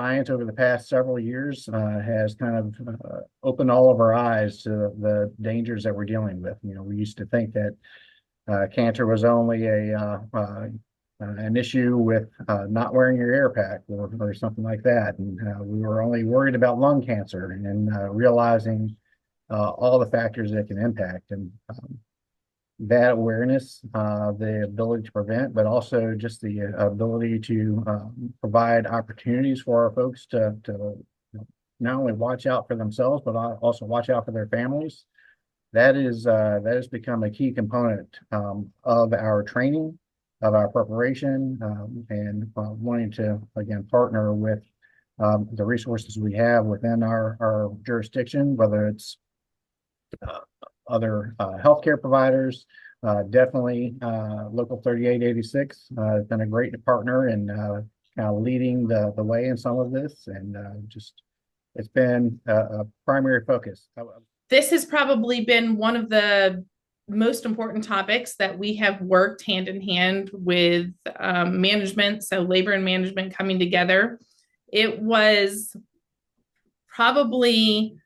science over the past several years has kind of opened all of our eyes to the dangers that we're dealing with. We used to think that cancer was only an issue with not wearing your air pack or something like that. And we were only worried about lung cancer and realizing all the factors that can impact. And that awareness, the ability to prevent, but also just the ability to provide opportunities for our folks to not only watch out for themselves, but also watch out for their families. That has become a key component of our training, of our preparation, and wanting to again partner with the resources we have within our jurisdiction, whether it's other healthcare providers. Definitely Local 3886 has been a great partner in kind of leading the way in some of this, and just it's been a primary focus. This has probably been one of the most important topics that we have worked hand in hand with management, so labor and management coming together. It was probably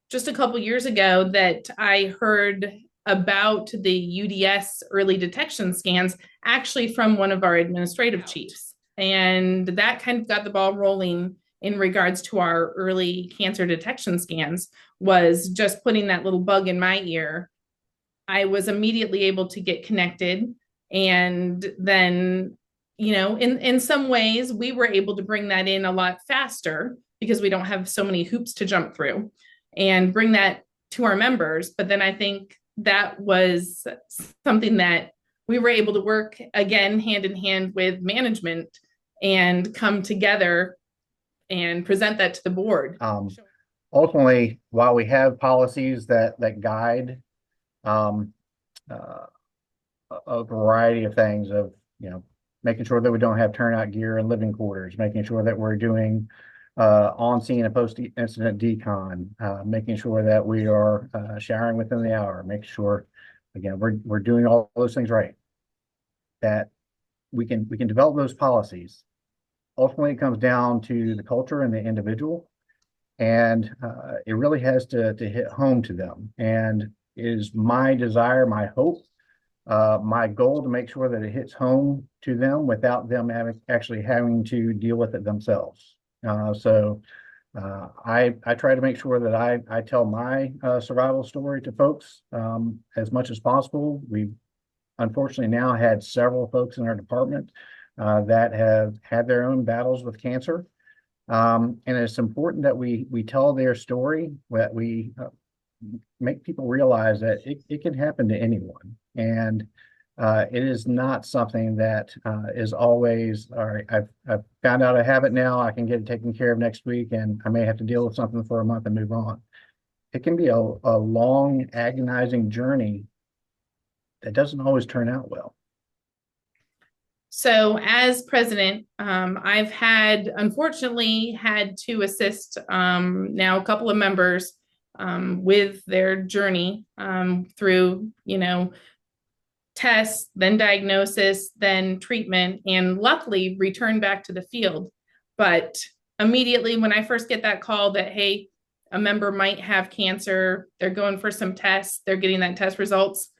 just a couple years ago that I heard about the UDS early detection scans actually from one of our administrative chiefs. And that kind of got the ball rolling in regards to our early cancer detection scans, was just putting that little bug in my ear. I was immediately able to get connected. And then, in some ways, we were able to bring that in a lot faster because we don't have so many hoops to jump through and bring that to our members. But then I think that was something that we were able to work again hand in hand with management and come together and present that to the board. Ultimately, while we have policies that guide a variety of things of making sure that we don't have turnout gear in living quarters, making sure that we're doing on-scene and post-incident decon, making sure that we are showering within the hour, making sure, again, we're doing all those things right, that we can develop those policies. Ultimately, it comes down to the culture and the individual, and it really has to hit home to them. And it is my desire, my hope, my goal to make sure that it hits home to them without them actually having to deal with it themselves. So I try to make sure that I tell my survival story to folks as much as possible. We've unfortunately now had several folks in our department that have had their own battles with cancer. And it's important that we tell their story, that we make people realize that it can happen to anyone. And it is not something that is always, all right, I've found out I have it now, I can get it taken care of next week, and I may have to deal with something for a month and move on. It can be a long, agonizing journey that doesn't always turn out well. So as president, I've unfortunately had to assist now a couple of members with their journey through, tests, then diagnosis, then treatment, and luckily return back to the field. But immediately when I first get that call that, hey, a member might have cancer, they're going for some tests, they're getting that test results.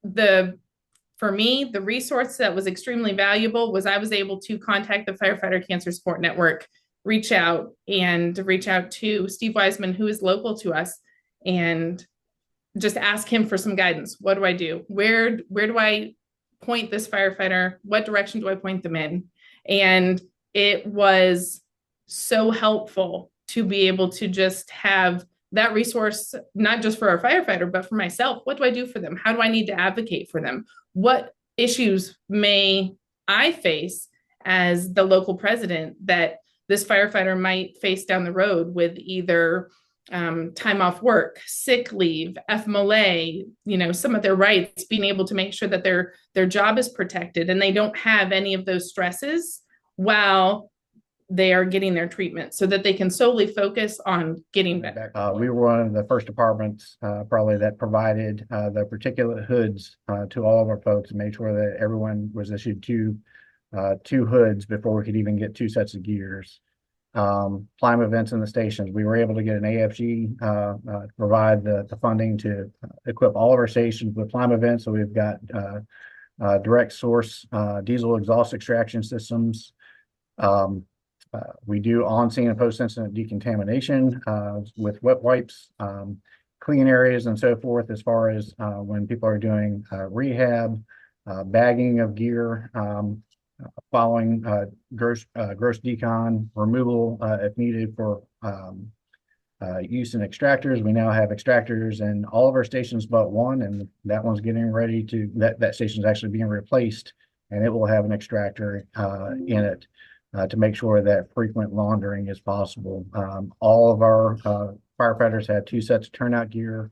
For me, the resource that was extremely valuable was I was able to contact the Firefighter Cancer Support Network, reach out to Steve Wiseman, who is local to us, and just ask him for some guidance. What do I do? Where do I point this firefighter? What direction do I point them in? And it was so helpful to be able to just have that resource, not just for our firefighter, but for myself. What do I do for them? How do I need to advocate for them? What issues may I face as the local president that this firefighter might face down the road with either time off work, sick leave, FMLA, some of their rights, being able to make sure that their job is protected and they don't have any of those stresses while they are getting their treatment, so that they can solely focus on getting better. We were one of the first departments probably that provided the particulate hoods to all of our folks and made sure that everyone was issued two hoods before we could even get two sets of gears. Climb events in the stations. We were able to get an AFG to provide the funding to equip all of our stations with climb events. So we've got direct source diesel exhaust extraction systems. We do on-scene and post-incident decontamination with wet wipes, clean areas, and so forth, as far as when people are doing rehab, bagging of gear, following gross decon, removal if needed for use in extractors. We now have extractors in all of our stations but one, and that one's getting ready to, that station is actually being replaced, and it will have an extractor in it to make sure that frequent laundering is possible. All of our firefighters have 2 sets of turnout gear.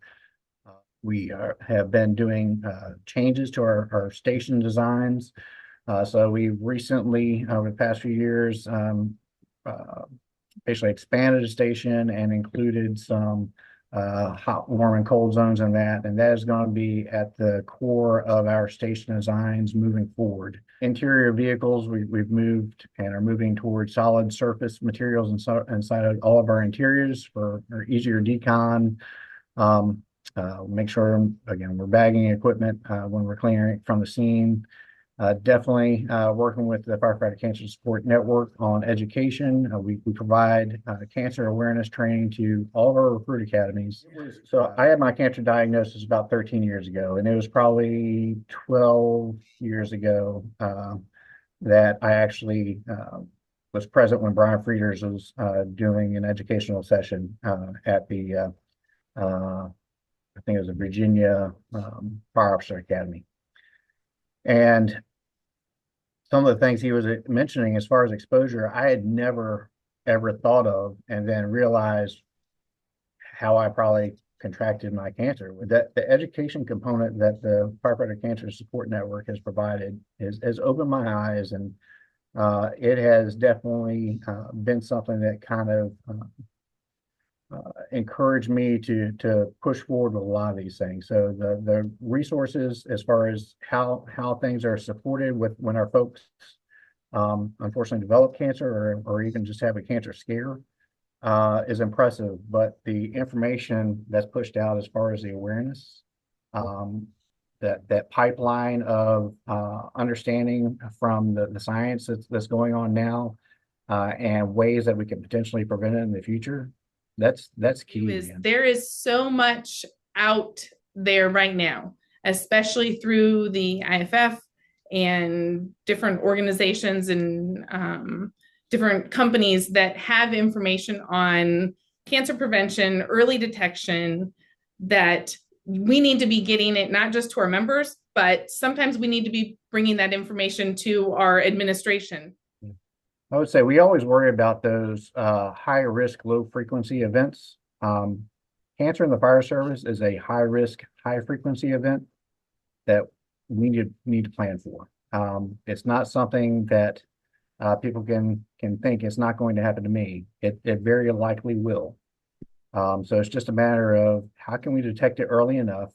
We have been doing changes to our station designs. So we recently, over the past few years, basically expanded the station and included some hot, warm, and cold zones in that. And that is going to be at the core of our station designs moving forward. Interior vehicles, we've moved and are moving towards solid surface materials inside of all of our interiors for easier decon. Make sure, again, we're bagging equipment when we're clearing it from the scene. Definitely working with the Firefighter Cancer Support Network on education. We provide cancer awareness training to all of our recruit academies. So I had my cancer diagnosis about 13 years ago, and it was probably 12 years ago that I actually was present when Brian Frieders was doing an educational session at the, I think it was a Virginia Fire Officer Academy. And some of the things he was mentioning as far as exposure, I had never ever thought of, and then realized how I probably contracted my cancer. That the education component that the Firefighter Cancer Support Network has provided has opened my eyes, and it has definitely been something that kind of encouraged me to push forward with a lot of these things. So the resources as far as how things are supported with when our folks unfortunately develop cancer or even just have a cancer scare is impressive. But the information that's pushed out as far as the awareness, that pipeline of understanding from the science that's going on now and ways that we can potentially prevent it in the future. That's key. There is so much out there right now, especially through the IFF and different organizations and different companies that have information on cancer prevention, early detection, that we need to be getting it not just to our members, but sometimes we need to be bringing that information to our administration. I would say we always worry about those high risk, low frequency events. Cancer in the fire service is a high risk, high frequency event that we need to plan for. It's not something that people can think it's not going to happen to me. It very likely will. So it's just a matter of how can we detect it early enough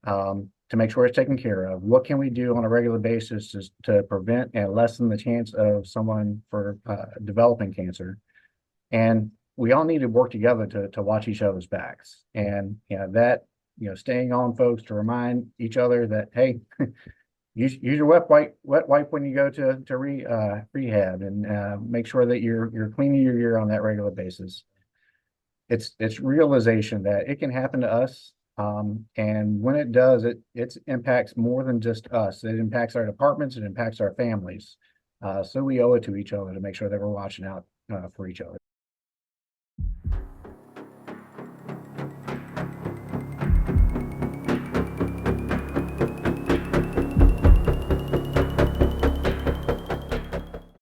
to make sure it's taken care of. What can we do on a regular basis to prevent and lessen the chance of someone for developing cancer? And we all need to work together to watch each other's backs. And staying on folks to remind each other that, hey, use your wet wipe when you go to rehab, and make sure that you're cleaning your gear on that regular basis. It's realization that it can happen to us. And when it does, it impacts more than just us. It impacts our departments, it impacts our families. So we owe it to each other to make sure that we're watching out for each other.